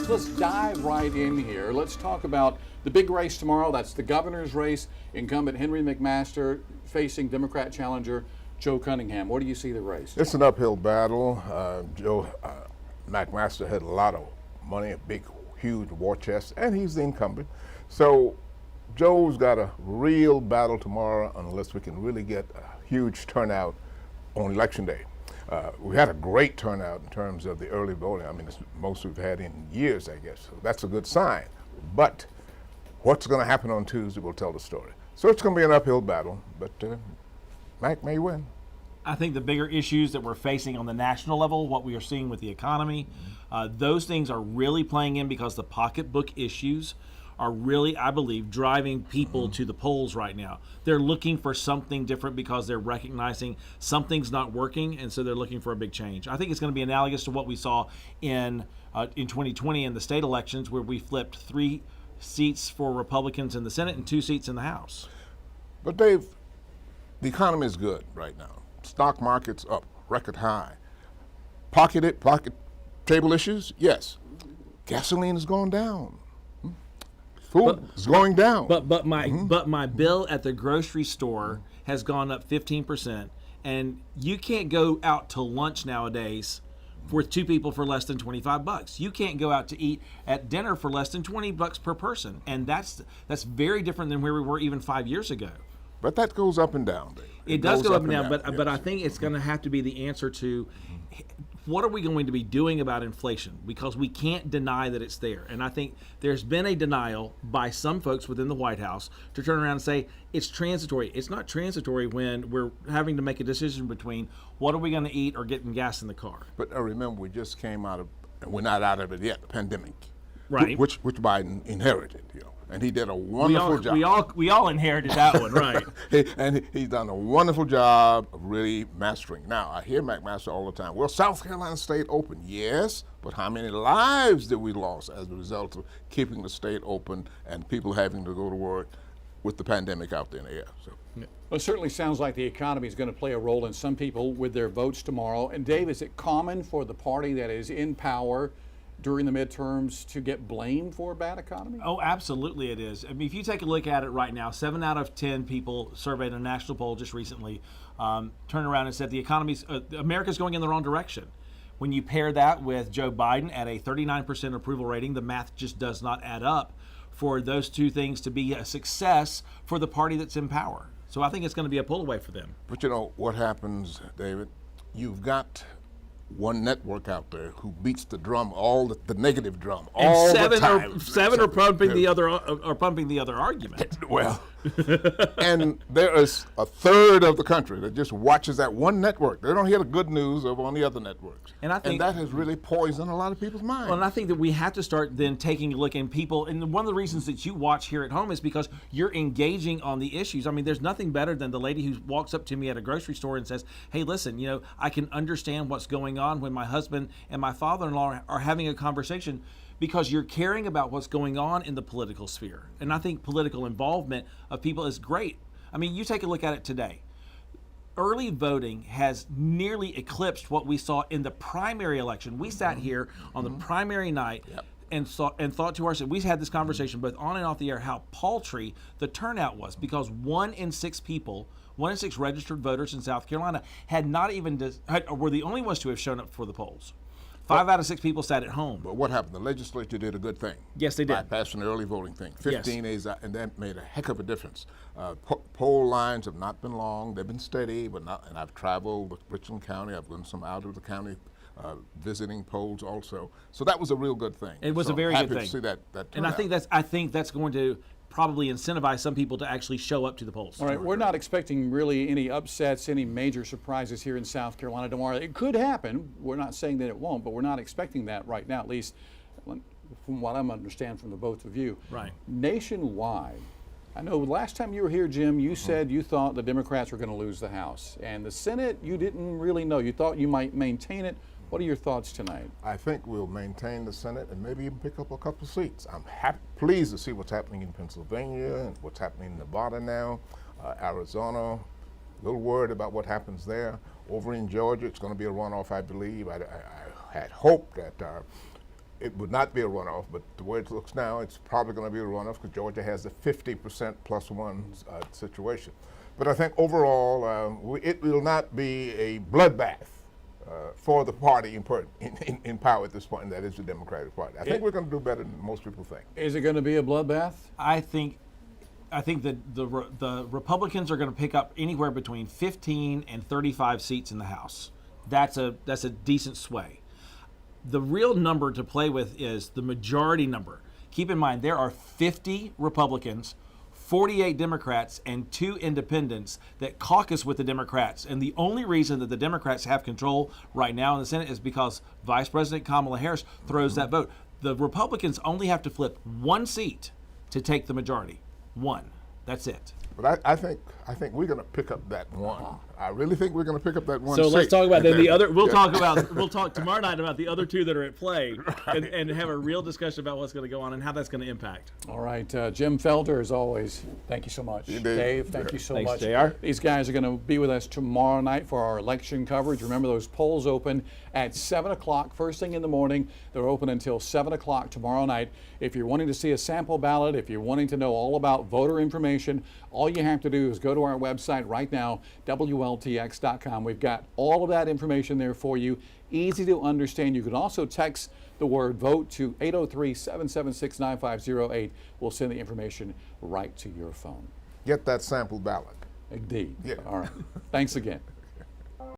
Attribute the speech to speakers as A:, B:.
A: let's dive right in here. Let's talk about the big race tomorrow. That's the governor's race. Incumbent Henry McMaster facing Democrat challenger Joe Cunningham. What do you see the race?
B: It's an uphill battle. Joe McMaster had a lot of money, a big, huge war chest, and he's the incumbent. So Joe's got a real battle tomorrow unless we can really get a huge turnout on Election Day. We had a great turnout in terms of the early voting. I mean, it's the most we've had in years, I guess. So that's a good sign. But what's going to happen on Tuesday will tell the story. So it's going to be an uphill battle, but Mac may win.
C: I think the bigger issues that we're facing on the national level, what we are seeing with the economy, those things are really playing in because the pocketbook issues are really, I believe, driving people to the polls right now. They're looking for something different because they're recognizing something's not working, and so they're looking for a big change. I think it's going to be analogous to what we saw in 2020 in the state elections, where we flipped 3 seats for Republicans in the Senate and 2 seats in the House.
B: But Dave, the economy is good right now. Stock market's up, record high. Pocket table issues, yes. Gasoline has gone down. Food is going down.
C: But my bill at the grocery store has gone up 15%, and you can't go out to lunch nowadays with 2 people for less than $25. You can't go out to eat at dinner for less than $20 per person, and that's very different than where we were even 5 years ago.
B: But that goes up and down, Dave.
C: It does go up and down, but I think it's going to have to be the answer to what are we going to be doing about inflation, because we can't deny that it's there. And I think there's been a denial by some folks within the White House to turn around and say it's transitory. It's not transitory when we're having to make a decision between what are we going to eat or getting gas in the car.
B: But remember, we just came out of, we're not out of it yet, the pandemic.
C: Right.
B: Which Biden inherited, and he did a wonderful job.
C: We all inherited that one, right?
B: And he's done a wonderful job of really mastering. Now, I hear McMaster all the time. Well, South Carolina stayed open. Yes, but how many lives did we lose as a result of keeping the state open and people having to go to work with the pandemic out there in the air? So.
A: Well, it certainly sounds like the economy is going to play a role in some people with their votes tomorrow. And Dave, is it common for the party that is in power during the midterms to get blamed for a bad economy?
C: Oh, absolutely it is. I mean, if you take a look at it right now, 7 out of 10 people surveyed in a national poll just recently turned around and said the economy's, America's going in the wrong direction. When you pair that with Joe Biden at a 39% approval rating, the math just does not add up for those two things to be a success for the party that's in power. So I think it's going to be a pull away for them.
B: But you know what happens, David? You've got one network out there who beats the drum, all the negative drum, all the time.
C: Seven are pumping the other argument.
B: Well, and there is a third of the country that just watches that one network. They don't hear the good news over on the other networks. And that has really poisoned a lot of people's minds.
C: Well, and I think that we have to start then taking a look in people. And one of the reasons that you watch here at home is because you're engaging on the issues. I mean, there's nothing better than the lady who walks up to me at a grocery store and says, hey, listen, I can understand what's going on when my husband and my father-in-law are having a conversation, because you're caring about what's going on in the political sphere. And I think political involvement of people is great. I mean, you take a look at it today. Early voting has nearly eclipsed what we saw in the primary election. We sat here on the primary night and thought to ourselves, we had this conversation both on and off the air, how paltry the turnout was, because 1 in 6 registered voters in South Carolina were the only ones to have shown up for the polls. 5 out of 6 people sat at home.
B: But what happened? The legislature did a good thing.
C: Yes, they did.
B: By passing the early voting thing. 15 days out, and that made a heck of a difference. Poll lines have not been long. They've been steady, but not. And I've traveled with Richland County. I've done some out of the county visiting polls also. So that was a real good thing.
C: It was a very good thing.
B: Happy to see that turnout.
C: And I think that's going to probably incentivize some people to actually show up to the polls.
A: All right, we're not expecting really any upsets, any major surprises here in South Carolina tomorrow. It could happen. We're not saying that it won't, but we're not expecting that right now, at least from what I'm understanding from the both of you.
C: Right.
A: Nationwide, I know last time you were here, Jim, you said you thought the Democrats were going to lose the House. And the Senate, you didn't really know. You thought you might maintain it. What are your thoughts tonight?
B: I think we'll maintain the Senate and maybe even pick up a couple of seats. I'm pleased to see what's happening in Pennsylvania and what's happening in Nevada now, Arizona. A little worried about what happens there. Over in Georgia, it's going to be a runoff, I believe. I had hoped that it would not be a runoff, but the way it looks now, it's probably going to be a runoff because Georgia has the 50% plus one situation. But I think overall, it will not be a bloodbath for the party in power at this point, and that is the Democratic Party. I think we're going to do better than most people think.
A: Is it going to be a bloodbath?
C: I think that the Republicans are going to pick up anywhere between 15 and 35 seats in the House. That's a decent sway. The real number to play with is the majority number. Keep in mind, there are 50 Republicans, 48 Democrats, and 2 independents that caucus with the Democrats. And the only reason that the Democrats have control right now in the Senate is because Vice President Kamala Harris throws that vote. The Republicans only have to flip 1 seat to take the majority. 1. That's it.
B: But I think we're going to pick up that one. I really think we're going to pick up that one.
C: So let's
B: seat.
C: talk about then the other. We'll
B: Yeah.
C: we'll talk tomorrow night about the other 2 that are at play, and have a real discussion about what's going to go on and how that's going to impact.
A: All right, Jim Felder, as always, thank you so much. Dave, thank you so
C: Thanks,
A: much.
C: JR.
A: These guys are going to be with us tomorrow night for our election coverage. Remember, those polls open at 7 o'clock, first thing in the morning. They're open until 7 o'clock tomorrow night. If you're wanting to see a sample ballot, if you're wanting to know all about voter information, all you have to do is go to our website right now, WLTX.com. We've got all of that information there for you. Easy to understand. You can also text the word vote to 803-776-9508. We'll send the information right to your phone.
B: Get that sample ballot.
A: Indeed.
B: Yeah.
A: All right. Thanks again.